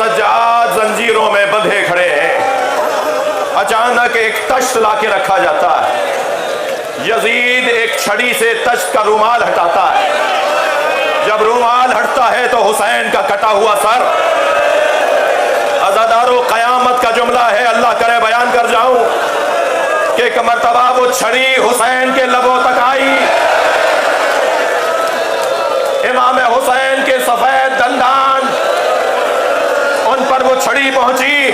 सज्जाद जंजीरों में बंधे खड़े हैं। अचानक एक तश्त लाके रखा जाता है। यजीद एक छड़ी से तश्त का रुमाल हटाता है। जब रुमाल हटता है तो हुसैन का कटा हुआ सर। अज़ादारों, क़यामत का जुमला है, अल्लाह करे बयान कर जाऊं कि एक मर्तबा वो छड़ी हुसैन के लबों तक आई। इमाम हुसैन के सफेद दंदान, उन पर वो छड़ी पहुंची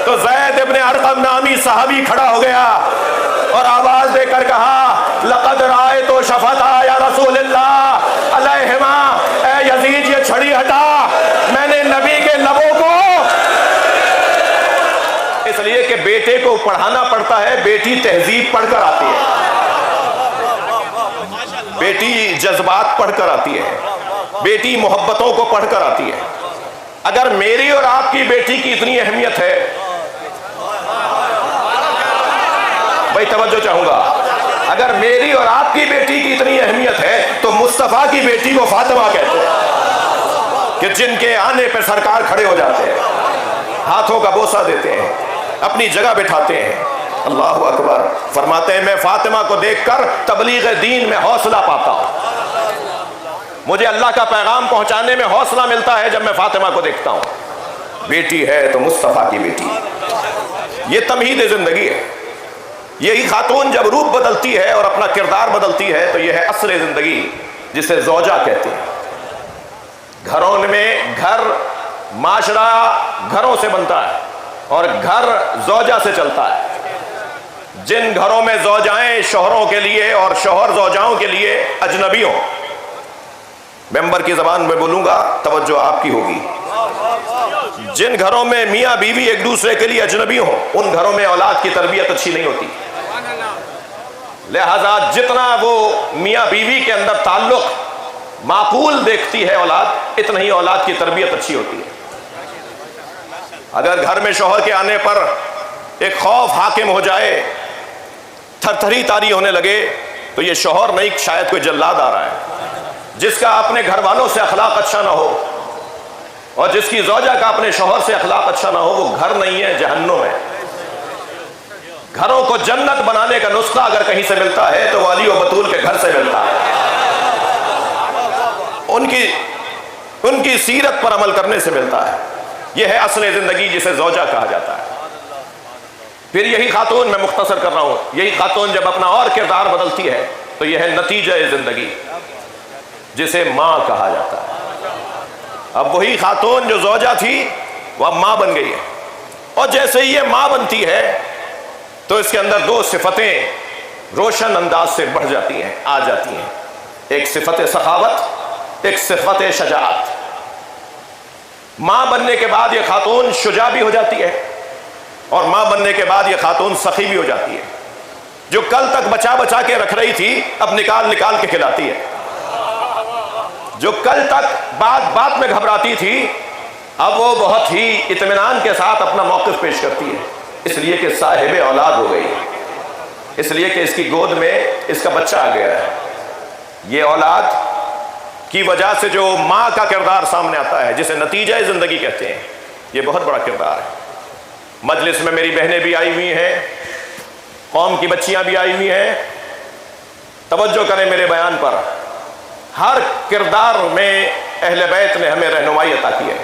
तो ज़ैद इब्ने अरक़म नामी सहाबी खड़ा हो गया और आवाज देकर कहा, लक़द रायतु शफ़ता या रसूलल्लाह अलैहिमा, ए यजीद ये छड़ी हटा, मैंने नबी के लबों को। इसलिए कि बेटे को पढ़ाना पड़ता है, बेटी तहजीब पढ़कर आती है, बेटी जज्बात पढ़कर आती है, बेटी मोहब्बतों को पढ़कर आती है। अगर मेरी और आपकी बेटी की इतनी अहमियत है, भाई तवज्जो चाहूंगा, अगर मेरी और आपकी बेटी की इतनी अहमियत है तो मुस्तफा की बेटी को फातिमा कहते हैं कि जिनके आने पर सरकार खड़े हो जाते हैं, हाथों का बोसा देते हैं, अपनी जगह बिठाते हैं। अल्लाहु अकबर। फरमाते हैं, मैं फातिमा को देखकर तबलीग दीन में हौसला पाता हूं। मुझे अल्लाह का पैगाम पहुंचाने में हौसला मिलता है जब मैं फातिमा को देखता हूं। बेटी है तो मुस्तफा की बेटी। ये तमहीद जिंदगी है। यही खातून जब रूप बदलती है और अपना किरदार बदलती है तो यह है असर जिंदगी, जिसे ज़ौजा कहते हैं। घरों में घर, माशरा घरों से बनता है और घर ज़ौजा से चलता है। जिन घरों में ज़ौजाएं शौहरों के लिए और शौहर ज़ौजाओं के लिए अजनबी हों, मेंबर की ज़बान में बोलूंगा, तवज्जो आपकी होगी। जिन घरों में मियाँ बीवी एक दूसरे के लिए अजनबी हों, उन घरों में औलाद की तरबियत अच्छी नहीं होती। लिहाजा जितना वो मियाँ बीवी के अंदर ताल्लुक माकूल देखती है औलाद, इतना ही औलाद की तरबियत अच्छी होती है। अगर घर में शौहर के आने पर एक खौफ हाकिम हो जाए, थरथरी तारी होने लगे, तो ये शौहर नहीं, शायद कोई जल्लाद आ रहा है। जिसका अपने घर वालों से अखलाक अच्छा ना हो और जिसकी ज़ौजा का अपने शौहर से अखलाक अच्छा ना हो, वो घर नहीं है, जहन्नुम है। घरों को जन्नत बनाने का नुस्खा अगर कहीं से मिलता है तो वाली और बतूल के घर से मिलता है। उनकी सीरत पर अमल करने से मिलता है। यह है असले जिंदगी, जिसे ज़ौजा कहा जाता है। फिर यही खातून, मैं मुख्तसर कर रहा हूं, यही खातून जब अपना और किरदार बदलती है तो यह है नतीजा जिंदगी, जिसे मां कहा जाता है। अब वही खातून जो ज़ौजा थी वह मां बन गई है, और जैसे ही ये मां बनती है तो इसके अंदर दो सिफतें रोशन अंदाज से बढ़ जाती हैं, आ जाती हैं। एक सिफत सखावत, एक सिफत शजाअत। मां बनने के बाद यह खातून शुजा भी हो जाती है और मां बनने के बाद यह खातून सखी भी हो जाती है। जो कल तक बचा बचा के रख रही थी, अब निकाल निकाल के खिलाती है। जो कल तक बात बात में घबराती थी, अब वो बहुत ही इत्मीनान के साथ अपना मौक़िफ़ पेश करती है, इसलिए कि साहिब औलाद हो गई, इसलिए कि इसकी गोद में इसका बच्चा आ गया है। ये औलाद की वजह से जो माँ का किरदार सामने आता है, जिसे नतीजा ज़िंदगी कहते हैं, ये बहुत बड़ा किरदार है। मजलिस में मेरी बहनें भी आई हुई हैं, कौम की बच्चियाँ भी आई हुई हैं। तवज्जो करें मेरे बयान पर। हर किरदार में अहले बैत ने हमें रहनुमाई अता की है।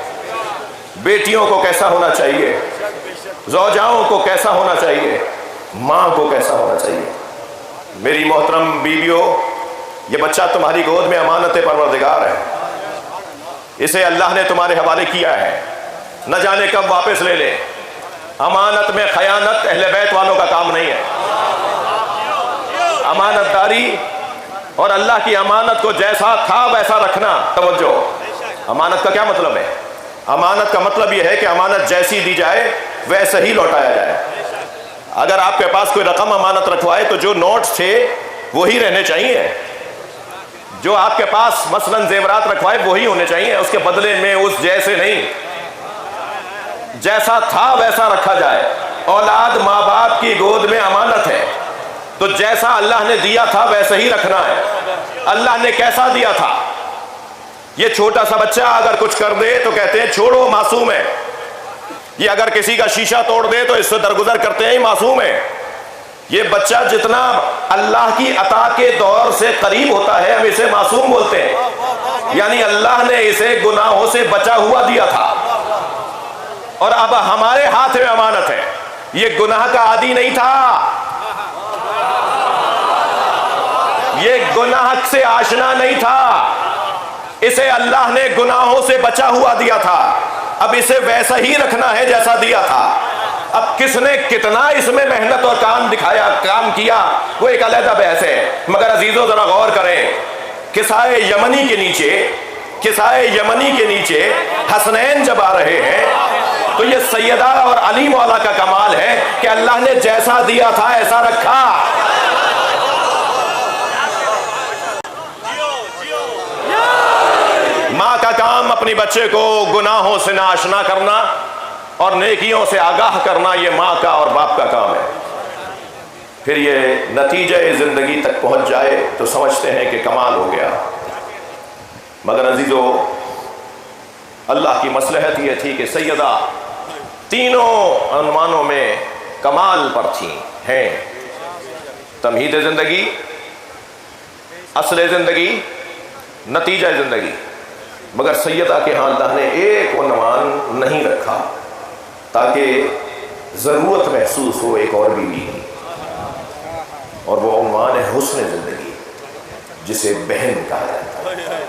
बेटियों को कैसा होना चाहिए, ज़ौजाओं को कैसा होना चाहिए, माँ को कैसा होना चाहिए। मेरी मोहतरम बीवियों, ये बच्चा तुम्हारी गोद में अमानत परवरदिगार है। इसे अल्लाह ने तुम्हारे हवाले किया है, न जाने कब वापस ले ले। अमानत में खयानत अहले बैत वालों का काम नहीं है। अमानतदारी और अल्लाह की अमानत को जैसा था वैसा रखना। तवज्जो, अमानत का क्या मतलब है? अमानत का मतलब यह है कि अमानत जैसी दी जाए वैसे ही लौटाया जाए। अगर आपके पास कोई रकम अमानत रखवाए तो जो नोट थे वही रहने चाहिए। जो आपके पास मसलन जेवरात रखवाए वही होने चाहिए, उसके बदले में उस जैसे नहीं, जैसा था वैसा रखा जाए। औलाद माँ बाप की गोद में अमानत है, तो जैसा अल्लाह ने दिया था वैसे ही रखना है। अल्लाह ने कैसा दिया था ये छोटा सा बच्चा अगर कुछ कर दे तो कहते हैं छोड़ो मासूम है। ये अगर किसी का शीशा तोड़ दे तो इससे दरगुजर करते हैं मासूम है। ये बच्चा जितना अल्लाह की अता के दौर से करीब होता है हम इसे मासूम बोलते हैं, यानी अल्लाह ने इसे गुनाहों से बचा हुआ दिया था और अब हमारे हाथ में अमानत है। ये गुनाह का आदी नहीं था, ये गुनाह से आशना नहीं था, इसे अल्लाह ने गुनाहों से बचा हुआ दिया था। अब इसे वैसा ही रखना है जैसा दिया था। अब किसने कितना इसमें मेहनत और काम दिखाया, काम किया, वो एक अलग बहस है। मगर अजीजों जरा गौर करें, किसाए यमनी के नीचे हसनैन जब आ रहे हैं तो ये सैयदा और अली मौला का कमाल है कि अल्लाह ने जैसा दिया था ऐसा रखा। माँ का काम अपनी बच्चे को गुनाहों से नाआशना करना और नेकियों से आगाह करना, ये माँ का और बाप का काम है। फिर ये नतीजे जिंदगी तक पहुंच जाए तो समझते हैं कि कमाल हो गया। मगर अजीजों, अल्लाह की मसलहत ये थी कि सैयदा तीनों अनुमानों में कमाल पर थी हैं। तमहीद जिंदगी, असले जिंदगी, नतीजा जिंदगी। मगर सैयदा के यहाँ अल्लाह ने एक उन्वान नहीं रखा ताकि ज़रूरत महसूस हो एक और बीवी की, और वो उन्वान है हुस्न ज़िंदगी, जिसे बहन कहा जाता है।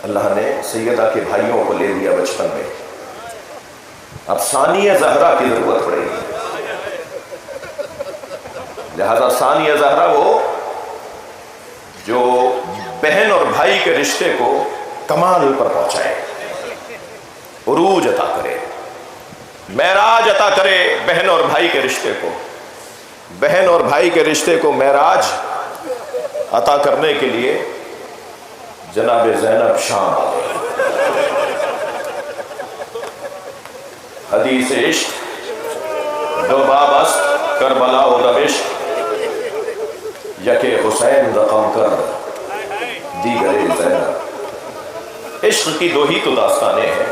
अल्लाह ने सैयदा के भाइयों को ले लिया बचपन में, अब सानिया ज़हरा की ज़रूरत पड़ेगी। लिहाजा सानिया ज़हरा वो जो बहन और भाई के रिश्ते को कमाल पर पहुंचाए, उरूज अता करे, महराज अता करे बहन और भाई के रिश्ते को। बहन और भाई के रिश्ते को महराज अता करने के लिए जनाब ज़ैनब शाम आ गए। हदीस इश्क दो बाबस्त करबला और दमिश्क, यके हुसैन रकम कर दीगरे ज़ैनब। इश्क की दो ही तो दास्तानें हैं,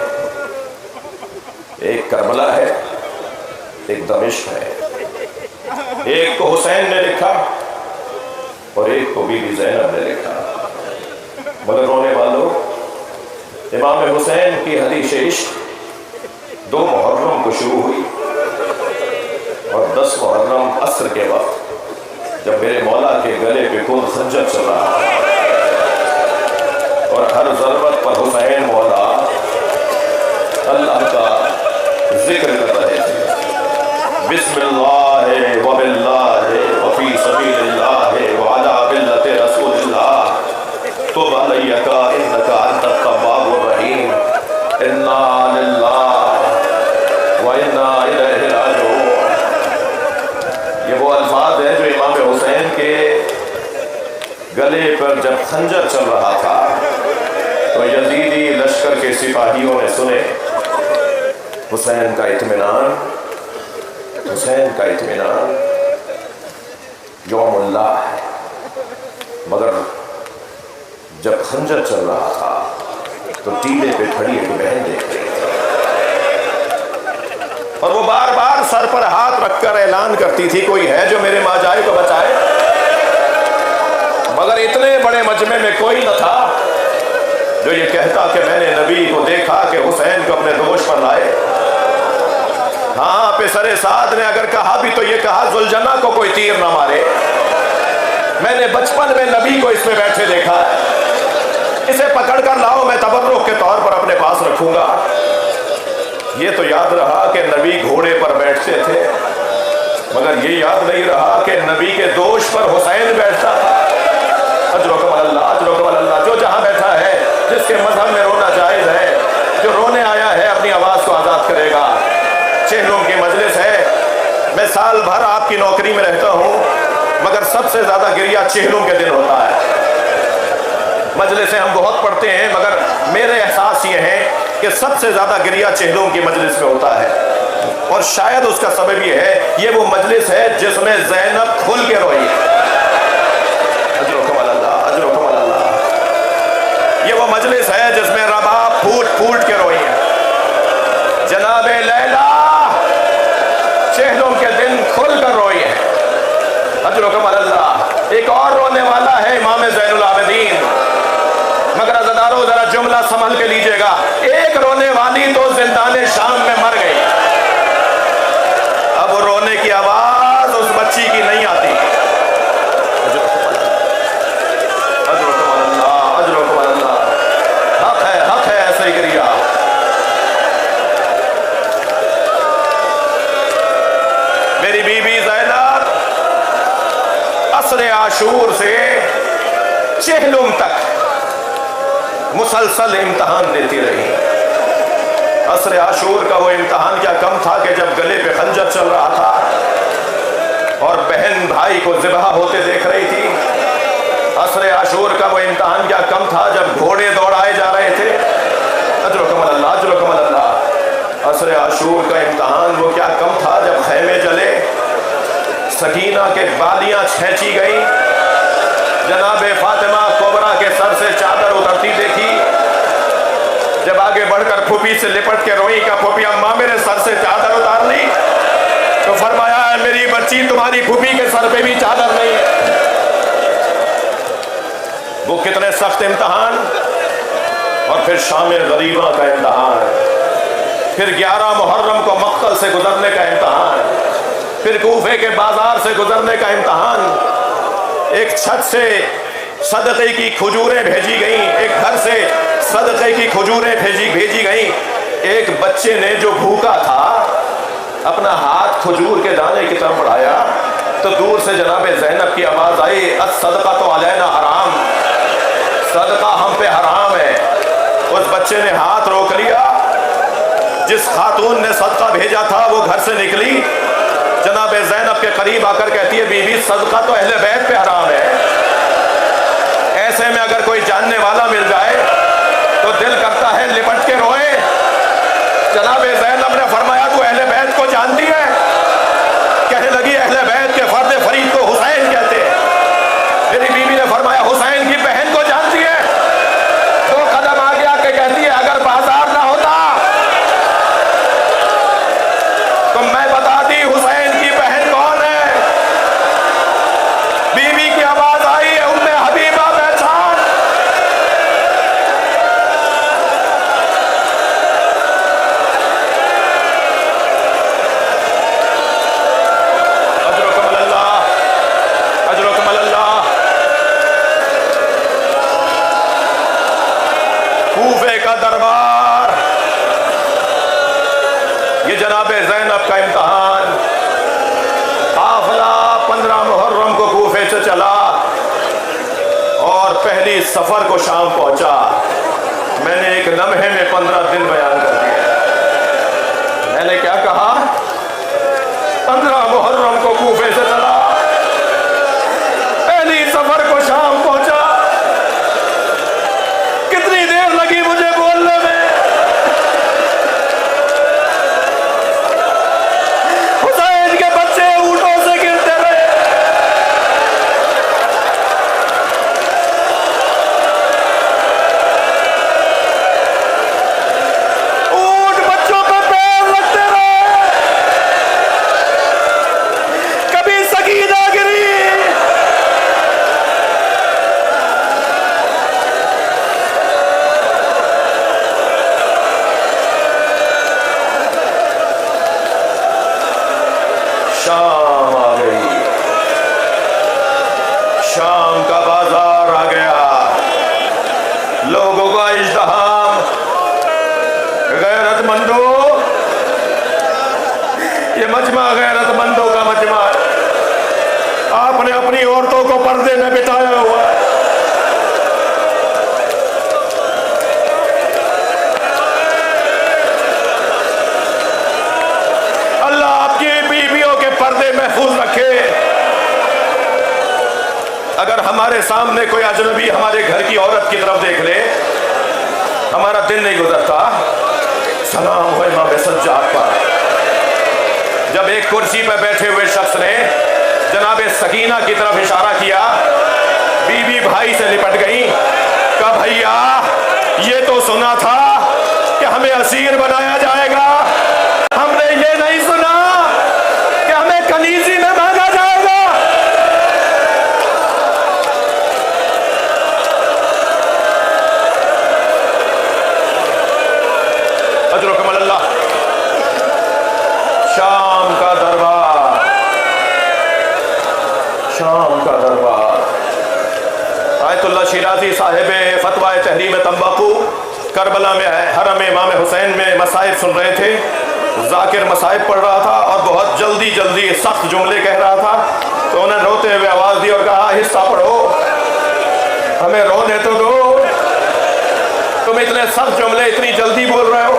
एक करबला है, एक दमिश्क है। एक को हुसैन ने लिखा और एक को बीबी ज़ैनब ने लिखा। मगर रोने वालों, इमाम हुसैन की हदीस इश्क 2 मुहर्रम को शुरू हुई और 10 मुहर्रम असर के वक्त जब मेरे मौला के गले पे खून खंजर चल रहा और हर ज़रूरत पर हुसैन मौला अल्लाह का जिक्र कर रहे थे। बिस्मिल्लाह व बिल्लाह व फी सबीलिल्लाह व अला मिल्लति रसूलिल्लाह तुब अलैका इन्नका अंतत तव्वाबुर रहीम इन्ना लिल्लाहि व इन्ना इलैहि राजिऊन। ये वो अल्फाज हैं जो इमाम हुसैन के गले पर जब खंजर चल रहा था तो यजीदी लश्कर के सिपाहियों ने सुने। हुसैन का इत्मीनान, हुसैन का इत्मीनान यौमुल्लाह है। मगर जब खंजर चल रहा था तो टीले पे खड़ी एक बहन देख रही थी और वो बार बार सर पर हाथ रखकर ऐलान करती थी, कोई है जो मेरे माजाए को बचाए। मगर इतने बड़े मजमे में कोई न था जो ये कहता कि मैंने नबी को देखा कि हुसैन को अपने दोष पर लाए। हाँ, पेसरे साद ने अगर कहा भी तो ये कहा जुलजना को कोई तीर ना मारे। मैंने बचपन में नबी को इसमें बैठे देखा है, इसे पकड़ कर लाओ, मैं तबर्रुक के तौर पर अपने पास रखूंगा। ये तो याद रहा कि नबी घोड़े पर बैठते थे, मगर ये याद नहीं रहा कि नबी के दोष पर हुसैन बैठता था। अजरुकम अल्लाह, अजरुकम अल्लाह। जो जहां बैठा है, जिसके मजहब में रोना जायज है, जो रोने आया है अपनी आवाज को आजाद करेगा। चेहरों की मजलिस है, मैं साल भर आपकी नौकरी में रहता हूं, मगर सबसे ज्यादा गिरिया चेहरों के दिन होता है। मजलिसें हम बहुत पढ़ते हैं, मगर मेरे एहसास ये है कि सबसे ज्यादा गिरिया चेहरों की मजलिस में होता है। और शायद उसका सबब ये है, ये वो मजलिस है जिसमें ज़ैनब खुल के रोई है। मजलिस है जिसमें रबाब फूट फूट के रोई है। जनाबे लैला चेहरों के दिन खुल कर रोई है। अजरुकुम अल्लाह। एक और रोने वाला है इमाम ज़ैनुल आबिदीन। मगर अज़ादारों जरा जुमला संभल के लीजिएगा। एक रोने वाली तो जिंदाने शाम में मर गई, अब रोने की आवाज उस बच्ची की नहीं आती। हक है ऐसे ही करिया। मेरी बीबी ज़ैनब असरे आशूर से चेहलुम तक मुसलसल इम्तहान देती रही। असरे आशूर का वो इम्तहान क्या कम था कि जब गले पे खंजर चल रहा था और बहन भाई को ज़िबह होते देख रही थी। असरे आशूर का वो इम्तहान क्या कम था जब घोड़े दौड़ाए जा रहे थे। अजरुकुम अल्लाह, अजरुकुम अल्लाह। असरे आशूर का इम्तहान वो क्या कम था जब खैमे जले, सकीना के बालियां छेंची गई, जनाबे फातिमा कोबरा के सर से चादर उतरती देखी। जब आगे बढ़कर फूफी से लिपट के रोई का फूफी अम्मा मेरे सर से चादर उतार ली, तो फरमाया मेरी बच्ची तुम्हारी फूफी के सर पे भी चादर नहीं है। वो कितने सख्त इम्तहान। और फिर शाम गरीबा का इम्तहान, फिर 11 मुहर्रम को मक्तल से गुजरने का इम्तहान, फिर कूफे के बाजार से गुजरने का इम्तहान। एक छत से सदक़े की खजूरें भेजी गई, एक घर से सदक़े की खजूरें भेजी गई। एक बच्चे ने जो भूखा था अपना हाथ खजूर के दाने की तरफ बढ़ाया तो दूर से जनाबे ज़ैनब की आवाज आई, सदका तो अलैना हराम, सदका हम पे हराम है। उस बच्चे ने हाथ रोक लिया। जिस खातून ने सदका भेजा था वो घर से निकली, जनाबे ज़ैनब के करीब आकर कहती है बीबी सदका तो अहले बैत पे हराम है। ऐसे में अगर कोई जानने वाला मिल जाए तो दिल करता है लिपट के रोए। जनाबे ज़ैनब ने फरमाया तू अहले बैत को जानती है? कहने लगी अहले बैत के फर्द फरीद को हुसैन कहते हैं। मेरी बीवी ने फरमाया हुसैन की बहन को जानती है? 2 कदम आगे आके कहती है अगर बाजार ना होता तो मैं बता दी हुसैन की बहन कौन है। बीवी की आवाज आई है उम्मे हबीबा पहचान। अजरुकुम अल्लाह, अजरुकुम अल्लाह। कूफे का दरबार, ये जनाबे ज़ैनब का इम्तहान। काफिला 15 मुहर्रम को कूफे से चला और पहली सफर को शाम पहुंचा। मैंने एक लम्हे में 15 दिन बयान कर दिए। मैंने क्या कहा? 15 मुहर्रम को कूफे से चला, पहली सफर को शाम पहुंचा। कितनी देर लगी मुझे बोलने में। हुसैन के बच्चे ऊंटों से गिरते रहे। ऊंट बच्चों पे पैर लगते रहे। कभी सकीना गिरी, शाम आ गई। शाम का बाजार आ गया। लोगों का इज़्दिहाम। गैरतमंदों, ये मजमा गैरतमंदों का मजमा है। आपने अपनी औरतों को पर्दे में बिठाया हुआ है। अल्लाह आपकी बीवियों के पर्दे महफूज रखे। अगर हमारे सामने कोई अजनबी हमारे घर की औरत की तरफ देख ले, हमारा दिल नहीं गुजरता। सलाम हो इमाम सज्जाद पर। जब एक कुर्सी पर बैठे हुए शख्स ने जनाबे सकीना की तरफ इशारा किया, बीवी भाई से लिपट गई। कहा भैया ये तो सुना था कि हमें असीर बनाया जाएगा, हमने ये नहीं सुना कि हमें कनीजी में मांगा जाएगा। अजरुकम अल्लाह। शाम का दरबार, शाम का दरबार। आयतुल्लाह शिराजी साहिब फतवा तहरीम तंबाकू करबला में है, हरम इमाम हुसैन में मसाइब सुन रहे थे। जाकिर मसाइब पढ़ रहा था और बहुत जल्दी जल्दी सख्त जुमले कह रहा था, तो उन्हें रोते हुए आवाज दी और कहा आहिस्ता पढ़ो, हमें रोने तो दो, तुम इतने सख्त जुमले इतनी जल्दी बोल रहे हो।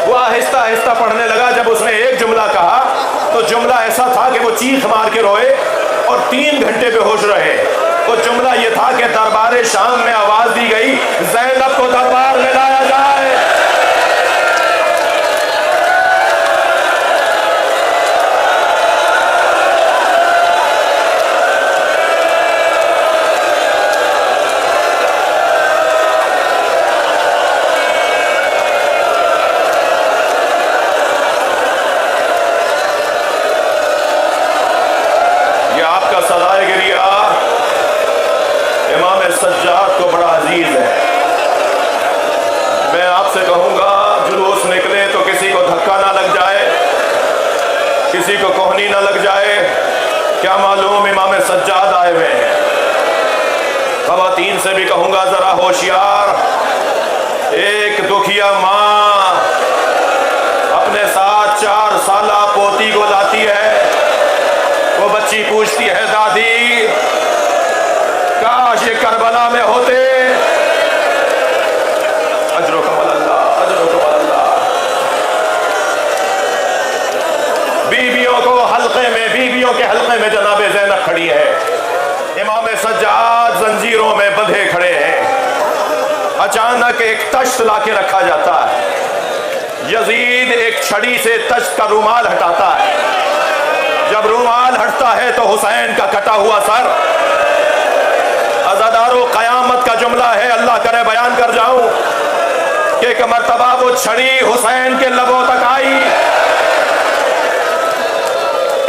वो आहिस्ता आहिस्ता पढ़ने लगा। जब उसने एक जुमला कहा तो जुमला ऐसा था कि वो चीख मार के रोए और 3 घंटे बेहोश रहे। वो जुमला ये था कि दरबार शाम में आवाज दी गई ज़ैनब को दरबार में लाया जाए। ये आपका सदाए गिरिया इमाम सज्जाद को बड़ा अजीज है। मैं आपसे कहूंगा जुलूस निकले तो किसी को धक्का ना लग जाए, किसी को कोहनी ना लग जाए। क्या मालूम इमाम सज्जाद आए हुए हैं। खवातीन से भी कहूंगा जरा होशियार। एक दुखिया माँ अपने साथ 4 साला पोती को लाती है। वो बच्ची पूछती है दादी काश ये करबला में होते। अजरुकम अल्लाह, अजरुकम अल्लाह। बीबियों को हल्के में, बीबियों के हल्के में जनाबे ज़ैनब खड़ी है। इमाम सज्जाद जंजीरों में बंधे खड़े हैं। अचानक एक तश्त लाके रखा जाता है। यजीद एक छड़ी से तश्त का रुमाल हटाता है। जब रुमाल हटता है तो हुसैन का कटा हुआ सर। अज़ादारो क़यामत का जुमला है, अल्लाह करे बयान कर जाऊं कि एक मर्तबा वो छड़ी हुसैन के लबों तक आई।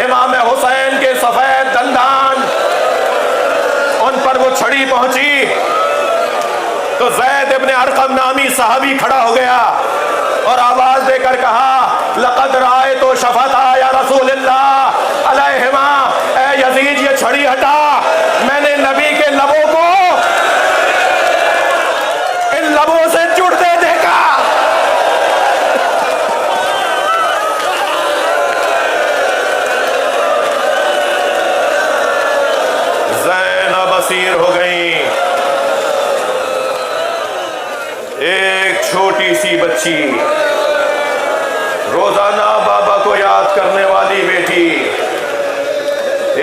इमाम हुसैन के सफेद दंदान उन पर वो छड़ी पहुंची तो ज़ैद इब्न अरक़म नामी सहाबी खड़ा हो गया और आवाज देकर कहा लक़द राअयतु शफ़ता या रसूलल्लाह अलैहिमा। ए यजीद ये छड़ी हटा, मैंने नबी के लबों को इन लबों से जुड़ते देखा। ज़ैनब असीर हो गई। एक छोटी सी बच्ची, रोजाना बाबा को याद करने वाली बेटी,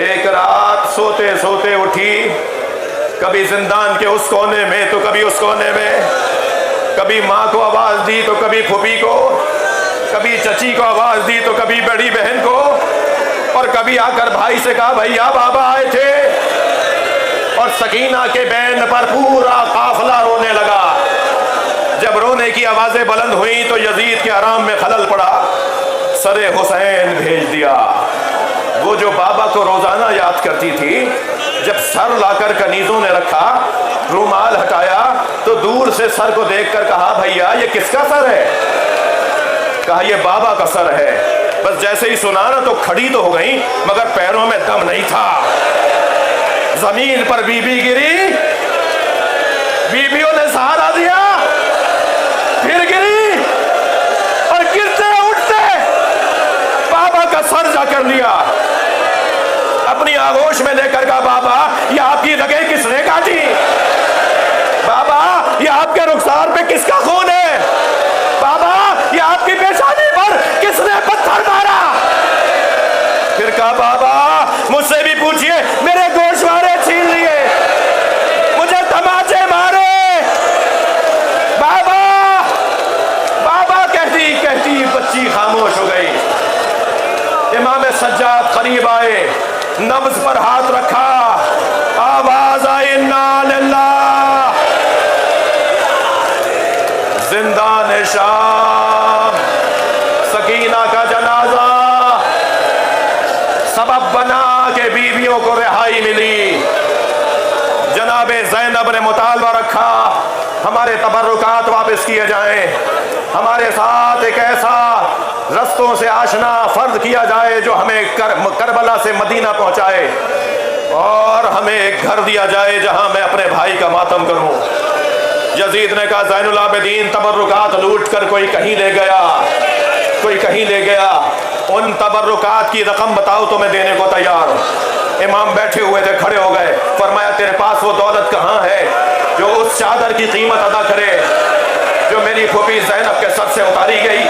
एक रात सोते सोते उठी। कभी जिंदान के उस कोने में तो कभी उस कोने में, कभी माँ को आवाज दी तो कभी फूफी को, कभी चची को आवाज दी तो कभी बड़ी बहन को, और कभी आकर भाई से कहा भैया बाबा आए थे। और सकीना के बैन पर पूरा काफिला रोने लगा। जब रोने की आवाजें बुलंद हुई तो यजीद के आराम में खलल पड़ा। सरे हुसैन भेज दिया। वो जो बाबा को रोजाना याद करती थी, जब सर लाकर कनीजों ने रखा, रुमाल हटाया तो दूर से सर को देखकर कहा भैया ये किसका सर है? कहा ये बाबा का सर है। बस जैसे ही सुना ना तो खड़ी तो हो गई मगर पैरों में दम नहीं था। जमीन पर बीबी गिरी, बीबियों ने सहारा दिया, फिर गिरी और गिरते उठते बाबा का सर जाकर लिया। अपनी आगोश में लेकर कहा बाबा ये आपकी रगें किसने काटी? बाबा ये आपके रुखसार पे किसका खून है? बाबा ये आपकी पेशानी पर किसने पत्थर मारा? फिर कहा बाबा मुझसे भी पूछिए, मेरे गोशवारे छीन लिए, मुझे तमाचे मारे। बाबा बाबा कहती कहती बच्ची खामोश हो गई। इमाम सज्जाद करीब आए, नब्ज पर हाथ रखा, आवाज आई इन्ना लिल्लाह तबर्रुकात वापस किए जाएं। हमारे साथ एक ऐसा रस्तों से आशना फर्ज किया जाए जो हमें करबला से मदीना पहुंचाए, और हमें एक घर दिया जाए जहां मैं अपने भाई का मातम करूं। यजीद ने कहा, ज़ैनुल आबिदीन तबर्रुकात लूट कर कोई कहीं ले गया, कोई कहीं ले गया, उन तबर्रुकात की रकम बताओ तो मैं देने को तैयार हूं। इमाम बैठे हुए थे, खड़े हो गए, फरमाया तेरे पास वो दौलत कहाँ है जो उस चादर की कीमत अदा करे जो मेरी फूफी ज़ैनब के सर से उतारी गई।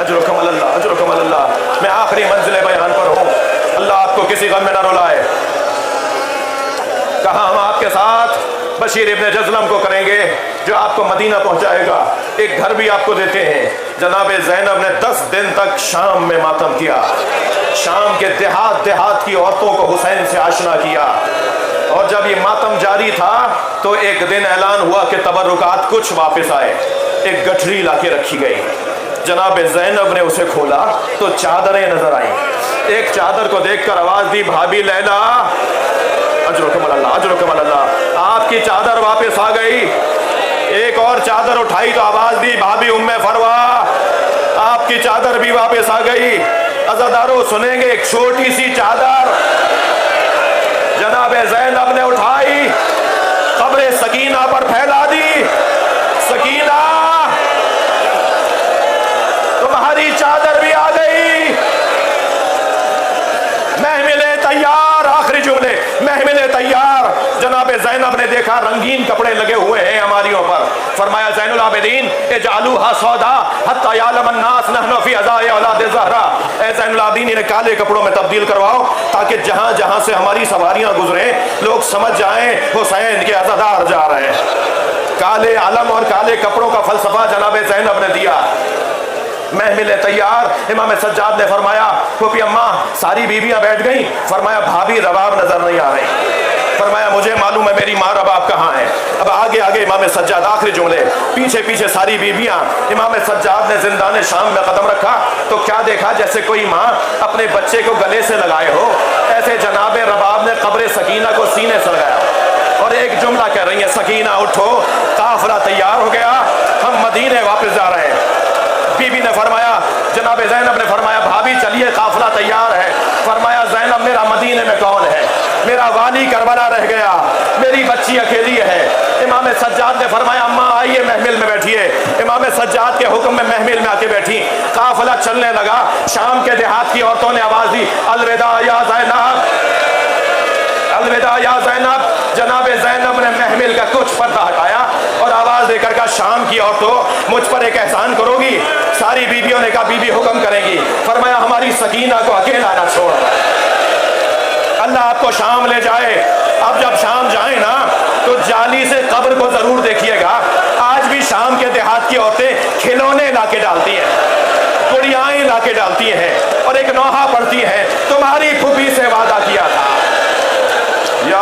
अजरुकुम अल्लाह, अजरुकुम अल्लाह। मैं आखिरी मंजिल बयान पर हूँ, अल्लाह आपको किसी गम में न रुलाए। कहा हम आपके साथ बशीर इब्ने जज़लम को करेंगे जो आपको मदीना पहुंचाएगा, एक घर भी आपको देते हैं। जनाब ज़ैनब ने 10 दिन तक शाम में मातम किया, शाम के देहात की औरतों को हुसैन से आशना किया, और जब ये मातम जारी था तो एक दिन ऐलान हुआ कि तबर्रुकात कुछ वापस आए। एक गठरी लाके रखी गई, जनाब ज़ैनब ने उसे खोला तो चादरें नजर आई। एक चादर को देखकर आवाज दी, भाभी लैला, अजरुकुम अल्लाह, अजरुकुम अल्लाह, आपकी चादर वापस आ गई। एक और चादर उठाई तो आवाज दी, भाभी उम्मे फरवा, आपकी चादर भी वापस आ गई। अज़ादारों सुनेंगे, एक छोटी सी चादर जनाब ज़ैनब ने उठाई, कब्र सकीना पर फैला दी। सकीना, तुम्हारी चादर भी आ गई। महमिले तैयार, आखिरी जुमले, महमिले तैयार। जनाब ज़ैनब ने देखा रंगीन कपड़े लगे हुए हैं हमारियों पर, फरमाया ज़ैनुल आबिदीन इजअलूहा सौदा हत्ता यालम अन्नास नहनु फी अज़ाए औलाद ज़हरा। ए ज़ैनुल आबिदीन, इन्हें काले कपड़ों में तब्दील करवाओ ताकि जहां जहां से हमारी सवारियां गुजरे लोग समझ जाएं हुसैन के अज़ादार जा रहे हैं। काले आलम और काले कपड़ों का फलसफा जनाब ज़ैनब ने दिया। महमिले तैयार। इमाम सज्जाद ने फरमाया, फूफी अम्मा सारी बीबियां बैठ गई, फरमाया भाभी रबाब नजर नहीं आ रही। फरमाया मुझे मालूम है मेरी माँ रबाब कहाँ है। अब आगे आगे इमाम सज्जाद, आखिरी जुमले, पीछे पीछे सारी बीबियां। इमाम सज्जाद ने जिंदान शाम में कदम रखा तो क्या देखा, जैसे कोई माँ अपने बच्चे को गले से लगाए हो, ऐसे जनाब रबाब ने कब्र सकीना को सीने से लगाया और एक जुमला कह रही है, सकीना उठो, काफिला तैयार हो गया, हम मदीने वापस जा रहे हैं। बीबी ने फरमाया, जनाब ज़ैनब ने फरमाया, भाभी चलिए काफिला तैयार है। फरमाया, ज़ैनब मेरा मदीने में कौन है, मेरा वाली करबला रह गया, मेरी बच्ची अकेली है। इमाम सज्जाद ने फरमाया, अम्मा आइए महमिल में बैठिए। इमाम सज्जाद के हुक्म में महमिल में आके बैठी। काफिला चलने लगा। शाम के देहात की औरतों ने आवाज दी, अलविदा या ज़ैनब, अलविदा या ज़ैनब। जनाब ज़ैनब ने महमिल का कुछ पर्दा हटाया और आवाज देकर कहा, शाम की औरतों मुझ पर एक एहसान करोगी। सारी बीबियों ने कहा, बीबी हुक्म करेंगी। फरमाया, हमारी सकीना को अकेला ना छोड़, अल्लाह आपको शाम ले जाए। अब जब शाम जाए ना तो जाली से कब्र को जरूर देखिएगा। आज भी शाम के देहात की औरतें खिलौने लाके डालती हैं, गुड़ियाएं लाके डालती हैं और एक नौहा पड़ती है, तुम्हारी फूफी से वादा किया था। या